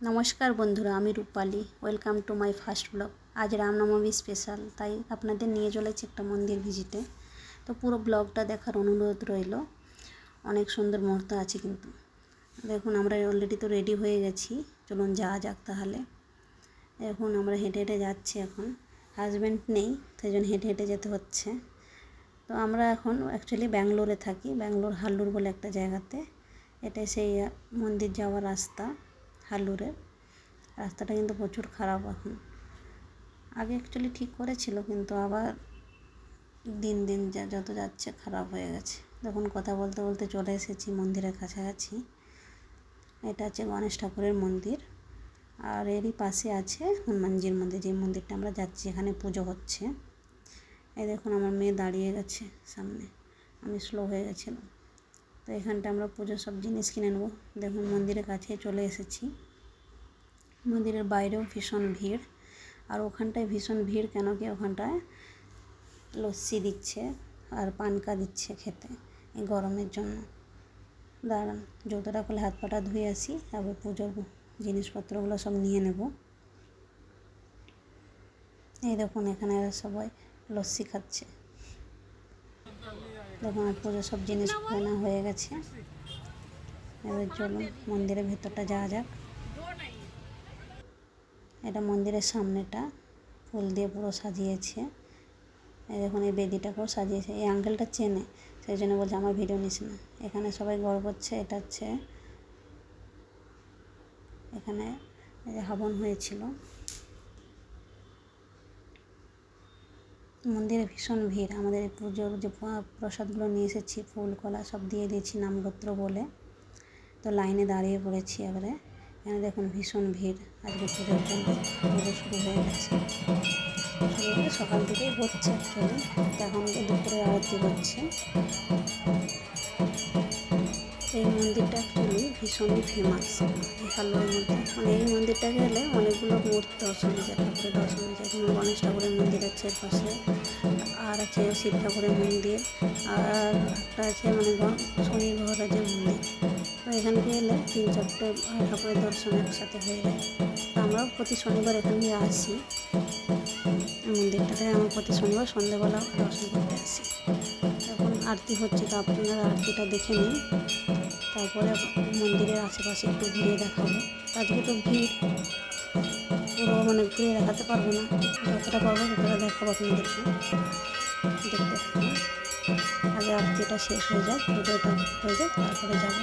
নমস্কার বন্ধুরা, আমি Rupali. Welcome to my first blog. আজ রামনবমী স্পেশাল, তাই আপনাদের নিয়ে চলেছি একটা মন্দির ভিজিটে। তো পুরো ব্লগটা দেখার অনুরোধ রইল। অনেক সুন্দর মুহূর্ত আছে কিন্তু। দেখুন, আমরা অলরেডি তো রেডি হয়ে গেছি। চলুন যাওয়া যাক তাহলে। এখন আমরা হেঁটে হেঁটে যাচ্ছি। এখন হাজব্যান্ড নেই, সেই জন্য হেঁটে হেঁটে যেতে হচ্ছে। তো আমরা এখন অ্যাকচুয়ালি ব্যাঙ্গালোরে থাকি, ব্যাঙ্গালোর হাল্লুর বলে একটা জায়গাতে। এটাই সেই মন্দির যাওয়ার রাস্তা। হাল্লুরের রাস্তাটা কিন্তু প্রচুর খারাপ এখন। আগে অ্যাকচুয়ালি ঠিক করেছিল, কিন্তু আবার দিন দিন যত যাচ্ছে খারাপ হয়ে গেছে। দেখুন, কথা বলতে বলতে চলে এসেছি মন্দিরের কাছাকাছি। এটা হচ্ছে গণেশ ঠাকুরের মন্দির, আর এরই পাশে আছে হনুমানজির মন্দির, যে মন্দিরটা আমরা যাচ্ছি। এখানে পুজো হচ্ছে। এই দেখুন, আমার মেয়ে দাঁড়িয়ে গেছে সামনে, আমি স্লো হয়ে গেছিলাম। তো এখানটা আমরা পুজোর সব জিনিস কিনে নেবো। দেখুন, মন্দিরের কাছে চলে এসেছি। মন্দিরের বাইরেও ভীষণ ভিড়, আর ওখানটায় ভীষণ ভিড় কেন কি ওখানটায় লস্যি দিচ্ছে আর পানকা দিচ্ছে খেতে এই গরমের জন্য। দাঁড়ান, জুতোটা খুলে হাত পাটা ধুয়ে আসি, তারপর পুজোর জিনিসপত্রগুলো সব নিয়ে নেব। এই দেখুন, এখানে সবাই লস্যি খাচ্ছে। দেখুন, আর পুজোর সব জিনিস কেনা হয়ে গেছে। এবার চলুন মন্দিরের ভেতরটা যাওয়া যাক। এটা মন্দিরের সামনেটা ফুল দিয়ে পুরো সাজিয়েছে। এই দেখুন, এই বেদিটাকেও সাজিয়েছে। এই আঙ্কেলটা চেনে, সেই জন্য বলছে আমার ভিডিও নিস না। এখানে সবাই গড় করছে। এটা হচ্ছে এখানে হবন হয়েছিল। মন্দিরে ভীষণ ভিড়। আমাদের এই পুজোর যে প্রসাদগুলো নিয়ে এসেছি, ফুল কলা সব দিয়ে দিয়েছি নামগোত্র বলে। তো লাইনে দাঁড়িয়ে পড়েছি এবারে। এখানে দেখুন ভীষণ ভিড় আজকে পুজোর জন্য। পুজো শুরু হয়ে গেছে, সকাল থেকেই হচ্ছে অ্যাকচুয়ালি। এখন দুপুরে আরতি হচ্ছে। এই মন্দিরটা অ্যাকচুয়ালি ভীষণই ফেমাস এই হাল্লুরের মধ্যে। মানে এই মন্দিরটা গেলে অনেকগুলো মূর্তি দর্শন হয়ে যায়, ঠাকুরের দর্শন হয়ে যায়। যেমন গণেশ ঠাকুরের মন্দির আছে এর পাশে, আর আছে শিব ঠাকুরের মন্দির, আর একটা আছে মানে শনি মহারাজের মন্দির। তো এখানকে এলে 3-4টে ঠাকুরের দর্শন একসাথে হয়ে যায়। তো আমরাও প্রতি শনিবার এখান থেকে আসি। মন্দিরটাতে আমরা প্রতি শনিবার সন্ধ্যেবেলা দর্শন করতে আসি। এখন আরতি হচ্ছে, তো আপনারা আরতিটা দেখে নিন, তারপরে মন্দিরের আশেপাশে একটু ঘুরিয়ে দেখাবো। আজকে তো ভিড়, পুরো মানে ঘুরিয়ে দেখাতে পারবো না। যতটা পারবো ততটা দেখাবো আপনাদেরকে। দেখতে থাকুন। আগে আরতিটা শেষ হয়ে যাক, পুজোটা হয়ে যাক, তারপরে যাবো।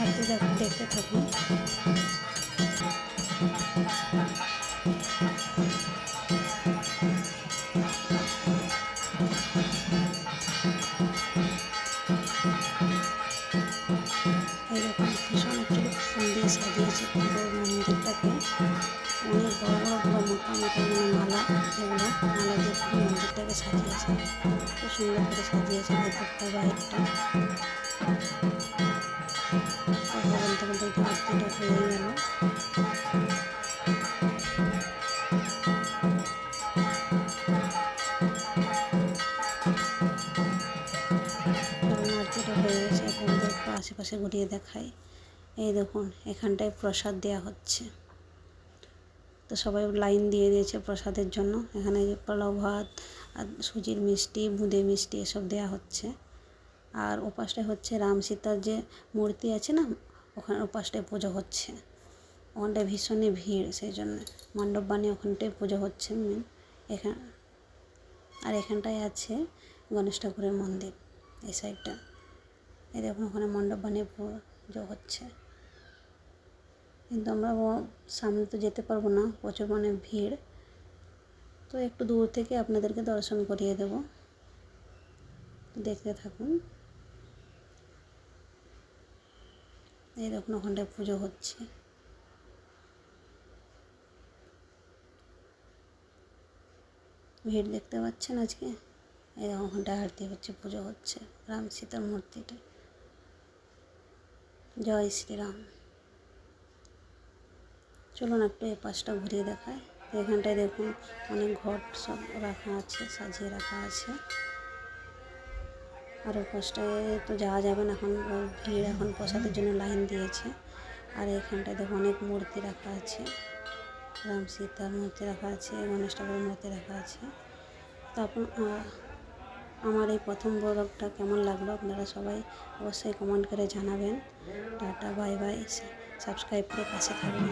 আরতি দেখতে থাকুন। এইরকম ভীষণ অ্যাকচুয়ালি ফুল দিয়ে সাজিয়েছে পুরো মন্দিরটাকে। অনেক বড় বড় পুরো মোটা মোটা মানে মালা, যেগুলো মালা দিয়ে পুরো মন্দিরটাকে সাজিয়েছে। খুব সুন্দর করে সাজিয়েছে ভেতরটা বাইরটা। কথা বলতে বলতে তো আরতিটা হয়ে গেল। আরতিটা হয়ে গেছে, আপনাদের একটু আশেপাশে ঘুরিয়ে দেখাই। এই দেখুন, এখানটায় প্রসাদ দেওয়া হচ্ছে। তো সবাই লাইন দিয়ে দিয়েছে প্রসাদের জন্য। এখানে পোলাও ভাত আর সুজির মিষ্টি, বুঁদে মিষ্টি এসব দেওয়া হচ্ছে। আর ওপাশটায় হচ্ছে রাম সীতার যে মূর্তি আছে না, ওখানে ওপাশটায় পুজো হচ্ছে। ওখানটায় ভীষণই ভিড়, সেই জন্য মণ্ডপ বানিয়ে ওখানটায় পুজো হচ্ছে মেন। আর এখানটায় আছে গণেশ ঠাকুরের মন্দির এই সাইডটা। এই দেখুন, ওখানে মণ্ডপ বানিয়ে পুজো হচ্ছে। কিন্তু আমরা সামনে তো যেতে পারবো না, প্রচুর মানে ভিড়। তো একটু দূর থেকে আপনাদেরকে দর্শন করিয়ে দেব, দেখতে থাকুন। এই দেখুন, ওখানটায় পুজো হচ্ছে। ভিড় দেখতে পাচ্ছেন আজকে। এই দেখুন, ওখানটায় আরতি হচ্ছে, পুজো হচ্ছে রাম সীতার মূর্তিটা। জয় শ্রীরাম। চলুন একটু এই পাশটা ঘুরিয়ে দেখায়। এখানটায় দেখুন অনেক ঘট সব রাখা আছে, সাজিয়ে রাখা আছে। আর ওই পাশটায় তো যাওয়া যাবে না, এখন ভিড়, এখন প্রসাদের জন্য লাইন দিয়েছে। আর এখানটায় দেখো অনেক মূর্তি রাখা আছে, রাম সীতার মূর্তি রাখা আছে, গণেশ ঠাকুরের মূর্তি রাখা আছে। তো আমার এই প্রথম ব্লগটা কেমন লাগলো আপনারা সবাই অবশ্যই কমেন্ট করে জানাবেন। টাটা, বাই বাই, সাবস্ক্রাইব করে পাশে থাকবেন।